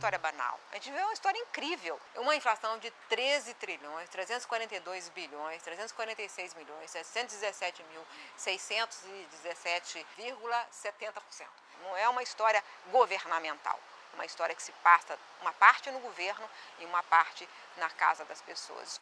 história banal, a gente vê uma história incrível. Uma inflação de 13 trilhões, 342 bilhões, 346 milhões, 717.617,70%. Não é uma história governamental, é uma história que se passa uma parte no governo e uma parte na casa das pessoas.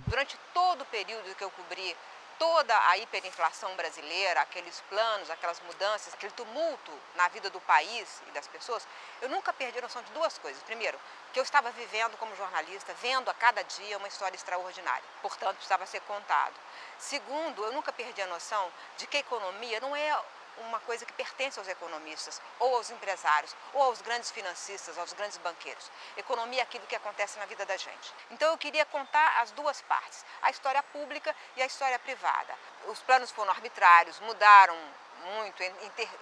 Durante todo o período que eu cobri toda a hiperinflação brasileira, aqueles planos, aquelas mudanças, aquele tumulto na vida do país e das pessoas, eu nunca perdi a noção de duas coisas. Primeiro, que eu estava vivendo como jornalista, vendo a cada dia uma história extraordinária, portanto precisava ser contado. Segundo, eu nunca perdi a noção de que a economia não é uma coisa que pertence aos economistas, ou aos empresários, ou aos grandes financistas, aos grandes banqueiros. Economia é aquilo que acontece na vida da gente. Então eu queria contar as duas partes, a história pública e a história privada. Os planos foram arbitrários, mudaram muito,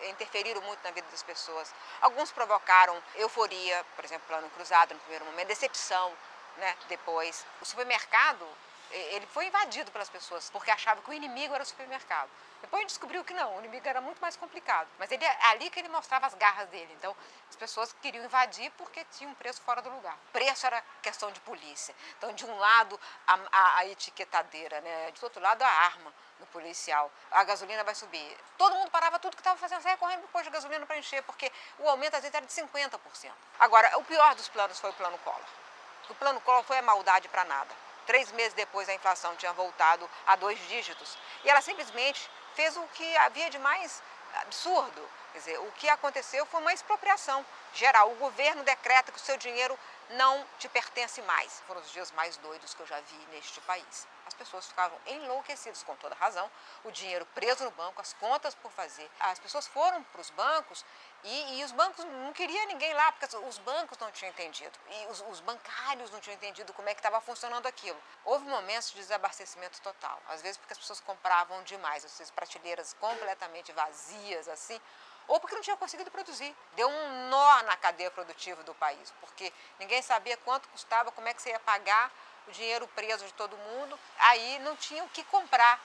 interferiram muito na vida das pessoas. Alguns provocaram euforia, por exemplo, plano cruzado no primeiro momento, decepção, né, depois. O supermercado, ele foi invadido pelas pessoas, porque achavam que o inimigo era o supermercado. Depois a gente descobriu que não, o inimigo era muito mais complicado. Mas é ali que ele mostrava as garras dele. Então, as pessoas queriam invadir porque tinha um preço fora do lugar. O preço era questão de polícia. Então, de um lado, a etiquetadeira, né? Do outro lado, a arma do policial. A gasolina vai subir. Todo mundo parava tudo que estava fazendo, saia correndo para o posto de gasolina para encher, porque o aumento, às vezes, era de 50%. Agora, o pior dos planos foi o plano Collor. O plano Collor foi a maldade para nada. 3 meses depois, a inflação tinha voltado a 2 dígitos. E ela simplesmente fez o que havia de mais absurdo. Quer dizer, o que aconteceu foi uma expropriação geral. O governo decreta que o seu dinheiro não te pertence mais. Foram os dias mais doidos que eu já vi neste país. As pessoas ficavam enlouquecidas, com toda razão, o dinheiro preso no banco, as contas por fazer. As pessoas foram para os bancos e os bancos não queriam ninguém lá, porque os bancos não tinham entendido. E os bancários não tinham entendido como é que estava funcionando aquilo. Houve momentos de desabastecimento total. Às vezes porque as pessoas compravam demais, essas prateleiras completamente vazias, assim, ou porque não tinha conseguido produzir. Deu um nó na cadeia produtiva do país, porque ninguém sabia quanto custava, como é que você ia pagar o dinheiro preso de todo mundo, aí não tinha o que comprar.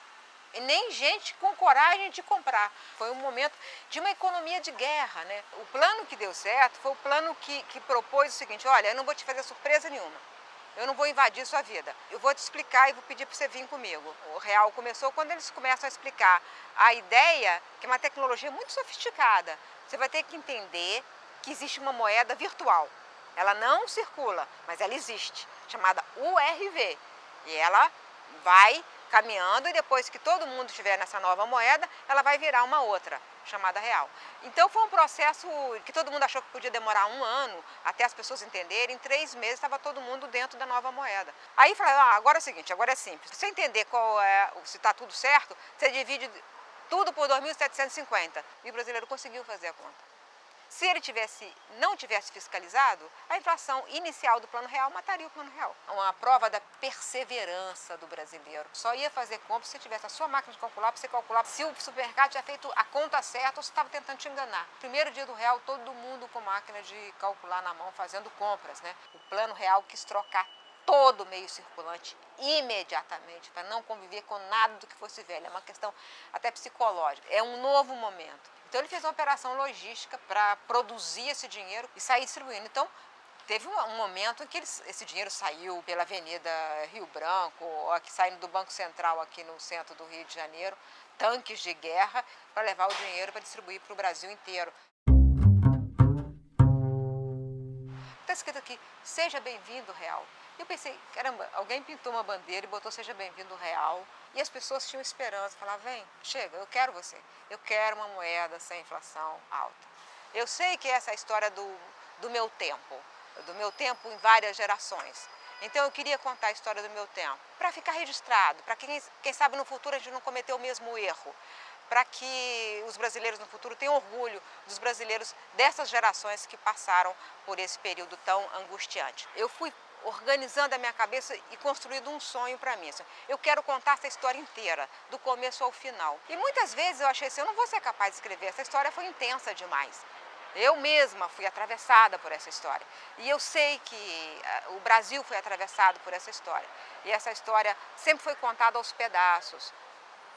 E nem gente com coragem de comprar. Foi um momento de uma economia de guerra, né? O plano que deu certo foi o plano que propôs o seguinte: olha, eu não vou te fazer surpresa nenhuma. Eu não vou invadir sua vida. Eu vou te explicar e vou pedir para você vir comigo. O real começou quando eles começam a explicar a ideia, que é uma tecnologia muito sofisticada. Você vai ter que entender que existe uma moeda virtual. Ela não circula, mas ela existe, chamada URV. E ela vai caminhando e depois que todo mundo estiver nessa nova moeda, ela vai virar uma outra, chamada real. Então foi um processo que todo mundo achou que podia demorar 1 ano, até as pessoas entenderem. Em 3 meses estava todo mundo dentro da nova moeda. Aí falaram, agora é o seguinte, agora é simples. Se você entender se está tudo certo, você divide tudo por 2.750. E o brasileiro conseguiu fazer a conta. Se ele não tivesse fiscalizado, a inflação inicial do Plano Real mataria o Plano Real. Uma prova da perseverança do brasileiro. Só ia fazer compra se você tivesse a sua máquina de calcular, para você calcular se o supermercado tinha feito a conta certa ou se estava tentando te enganar. Primeiro dia do Real, todo mundo com máquina de calcular na mão, fazendo compras, né? O Plano Real quis trocar todo o meio circulante imediatamente, para não conviver com nada do que fosse velho. É uma questão até psicológica. É um novo momento. Então ele fez uma operação logística para produzir esse dinheiro e sair distribuindo. Então teve um momento em que esse dinheiro saiu pela Avenida Rio Branco, ou aqui saindo do Banco Central aqui no centro do Rio de Janeiro, tanques de guerra para levar o dinheiro para distribuir para o Brasil inteiro. Está escrito aqui, seja bem-vindo, Real. Eu pensei, caramba, alguém pintou uma bandeira e botou seja bem-vindo, Real. E as pessoas tinham esperança, falavam, vem, chega, eu quero você. Eu quero uma moeda sem inflação alta. Eu sei que essa é a história do meu tempo em várias gerações. Então eu queria contar a história do meu tempo, para ficar registrado, para quem sabe no futuro a gente não cometer o mesmo erro. Para que os brasileiros no futuro tenham orgulho dos brasileiros dessas gerações que passaram por esse período tão angustiante. Eu fui organizando a minha cabeça e construindo um sonho para mim. Eu quero contar essa história inteira, do começo ao final. E muitas vezes eu achei assim, eu não vou ser capaz de escrever, essa história foi intensa demais. Eu mesma fui atravessada por essa história. E eu sei que o Brasil foi atravessado por essa história. E essa história sempre foi contada aos pedaços,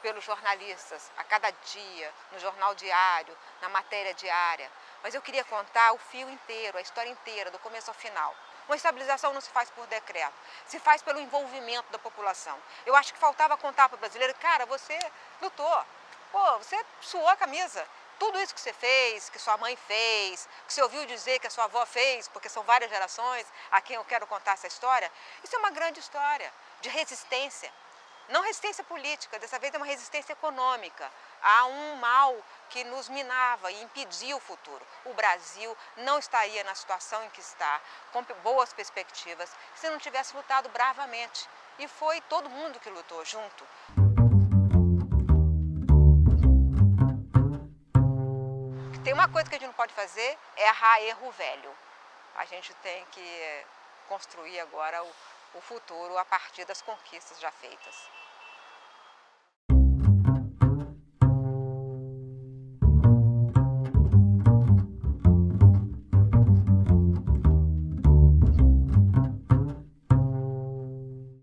pelos jornalistas, a cada dia, no jornal diário, na matéria diária. mas eu queria contar o fio inteiro, a história inteira, do começo ao final. Uma estabilização não se faz por decreto, se faz pelo envolvimento da população. Eu acho que faltava contar para o brasileiro, cara, você lutou, pô, você suou a camisa. Tudo isso que você fez, que sua mãe fez, que você ouviu dizer que a sua avó fez, porque são várias gerações a quem eu quero contar essa história, isso é uma grande história de resistência. Não resistência política, dessa vez é uma resistência econômica a um mal que nos minava e impedia o futuro. O Brasil não estaria na situação em que está, com boas perspectivas, se não tivesse lutado bravamente. E foi todo mundo que lutou junto. Tem uma coisa que a gente não pode fazer, é errar erro velho. A gente tem que construir agora o futuro a partir das conquistas já feitas.